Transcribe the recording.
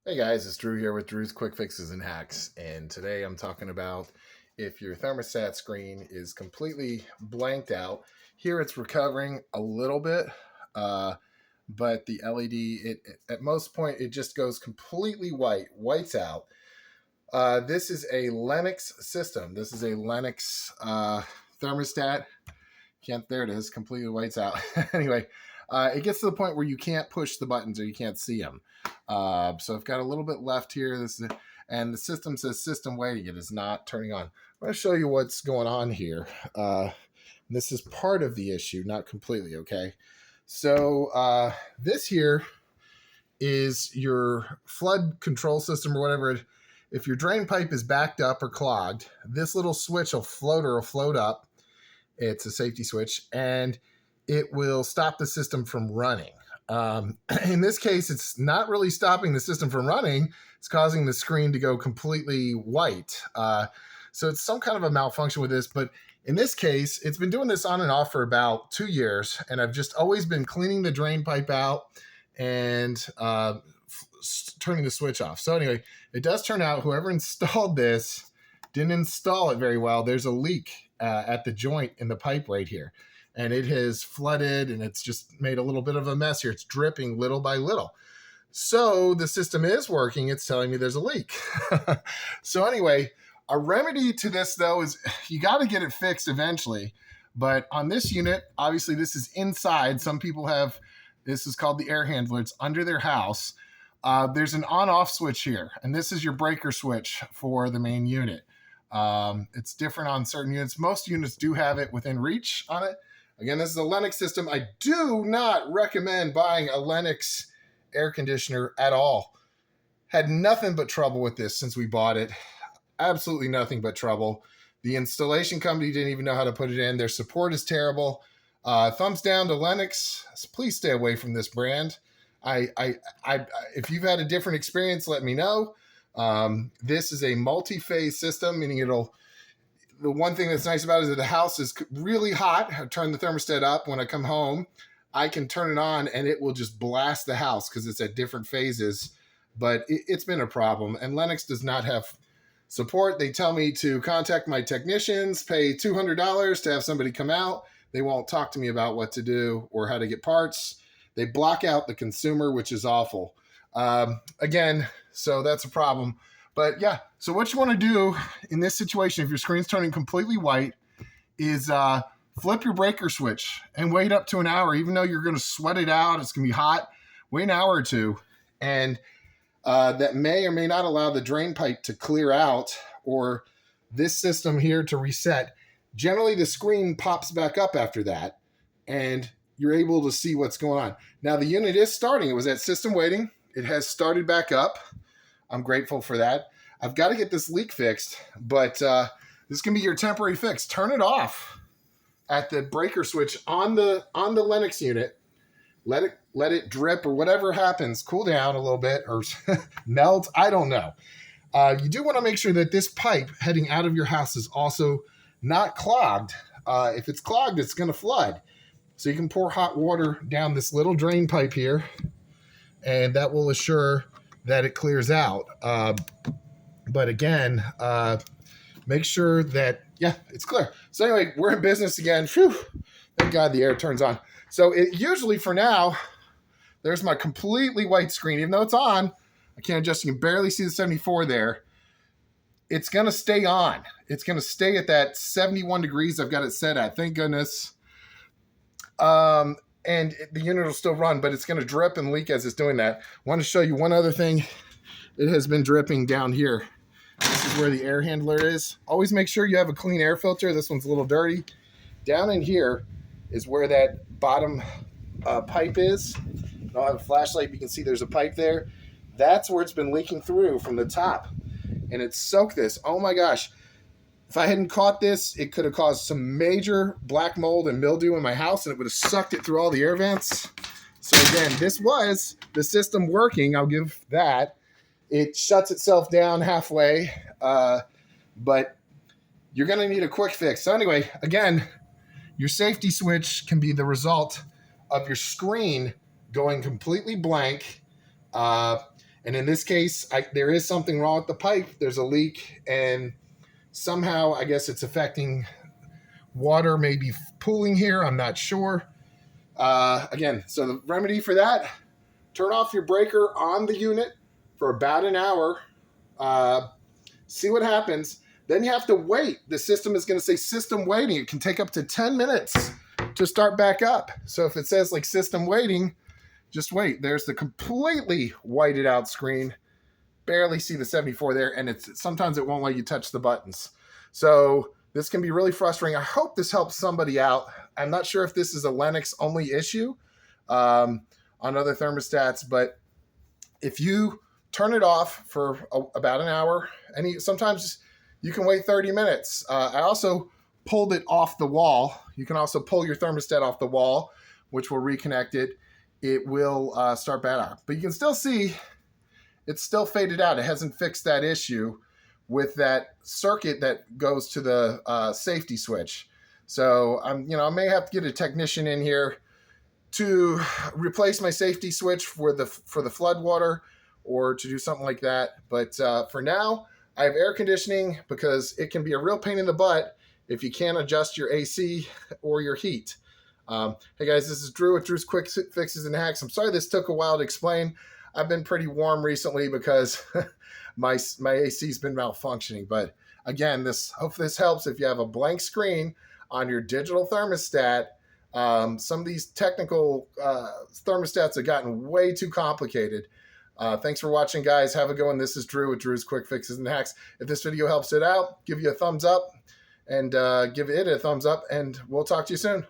Hey guys, it's Drew here with Drew's Quick Fixes and Hacks, and today I'm talking about if your thermostat screen is completely blanked out. Here it's recovering a little bit, but the LED, at most point, it just goes completely whites out. This is a Lennox system. This is a Lennox thermostat. Can't, there it is, completely whites out. Anyway, it gets to the point where you can't push the buttons or you can't see them. So I've got a little bit left here. And the system says system waiting. It is not turning on. I'm going to show you what's going on here. This is part of the issue, not completely, okay? So this here is your flood control system or whatever. If your drain pipe is backed up or clogged, this little switch will float up. It's a safety switch, and it will stop the system from running. In this case, it's not really stopping the system from running. It's causing the screen to go completely white. So it's some kind of a malfunction with this. But in this case, it's been doing this on and off for about 2 years. And I've just always been cleaning the drain pipe out and turning the switch off. So anyway, it does turn out whoever installed this didn't install it very well. There's a leak at the joint in the pipe right here. And it has flooded and it's just made a little bit of a mess here. It's dripping little by little. So the system is working. It's telling me there's a leak. So anyway, a remedy to this though is you got to get it fixed eventually. But on this unit, obviously this is inside. Some people have, this is called the air handler. It's under their house. There's an on-off switch here. And this is your breaker switch for the main unit. It's different on certain units. Most units do have it within reach on it. Again, this is a Lennox system. I do not recommend buying a Lennox air conditioner at all. Had nothing but trouble with this since we bought it. Absolutely nothing but trouble. The installation company didn't even know how to put it in. Their support is terrible. Thumbs down to Lennox. Please stay away from this brand. If you've had a different experience, let me know. This is a multi-phase system, meaning the one thing that's nice about it is that the house is really hot. I turn the thermostat up when I come home. I can turn it on and it will just blast the house because it's at different phases. But it's been a problem. And Lennox does not have support. They tell me to contact my technicians, pay $200 to have somebody come out. They won't talk to me about what to do or how to get parts. They block out the consumer, which is awful. Again, so that's a problem. But yeah, so what you want to do in this situation, if your screen's turning completely white, is flip your breaker switch and wait up to an hour. Even though you're going to sweat it out, it's going to be hot, wait an hour or two. And that may or may not allow the drain pipe to clear out or this system here to reset. Generally, the screen pops back up after that, and you're able to see what's going on. Now, the unit is starting. It was at system waiting. It has started back up. I'm grateful for that. I've got to get this leak fixed, but this can be your temporary fix. Turn it off at the breaker switch on the Lennox unit. Let it drip or whatever happens. Cool down a little bit or melt. I don't know. You do want to make sure that this pipe heading out of your house is also not clogged. If it's clogged, it's going to flood. So you can pour hot water down this little drain pipe here, and that will assure that it clears out. But again, make sure that, yeah, it's clear. So anyway, we're in business again. Phew, thank God the air turns on. So it usually for now, there's my completely white screen. Even though it's on, I can't adjust. You can barely see the 74 there. It's going to stay on. It's going to stay at that 71 degrees I've got it set at. Thank goodness. And the unit will still run, but it's going to drip and leak as it's doing that. I want to show you one other thing. It has been dripping down here. This is where the air handler is. Always make sure you have a clean air filter. This one's a little dirty. Down in here is where that bottom pipe is. I'll have a flashlight. You can see there's a pipe there. That's where it's been leaking through from the top. And it's soaked this. Oh my gosh. If I hadn't caught this, it could have caused some major black mold and mildew in my house, and it would have sucked it through all the air vents. So again, this was the system working. I'll give that. It shuts itself down halfway, but you're going to need a quick fix. So anyway, again, your safety switch can be the result of your screen going completely blank. And in this case, there is something wrong with the pipe. There's a leak, and somehow I guess it's affecting water, maybe pooling here. I'm not sure. Again, so the remedy for that, turn off your breaker on the unit for about an hour. See what happens. Then you have to wait. The system is going to say system waiting. It can take up to 10 minutes to start back up. So if it says like system waiting, just wait. There's the completely whited out screen. Barely see the 74 there, and sometimes it won't let you touch the buttons. So this can be really frustrating. I hope this helps somebody out. I'm not sure if this is a Lennox only issue on other thermostats, but if you turn it off for about an hour, and sometimes you can wait 30 minutes. I also pulled it off the wall. You can also pull your thermostat off the wall, which will reconnect it. It will start back up. But you can still see it's still faded out. It hasn't fixed that issue with that circuit that goes to the safety switch. So I may have to get a technician in here to replace my safety switch for the flood water, or to do something like that. But for now, I have air conditioning because it can be a real pain in the butt if you can't adjust your AC or your heat. Hey guys, this is Drew with Drew's Quick Fixes and Hacks. I'm sorry this took a while to explain. I've been pretty warm recently because my AC's been malfunctioning. But again, hope this helps. If you have a blank screen on your digital thermostat, some of these technical thermostats have gotten way too complicated. Thanks for watching, guys. Have a good one. This is Drew with Drew's Quick Fixes and Hacks. If this video helps it out, give you a thumbs up, and give it a thumbs up, and we'll talk to you soon.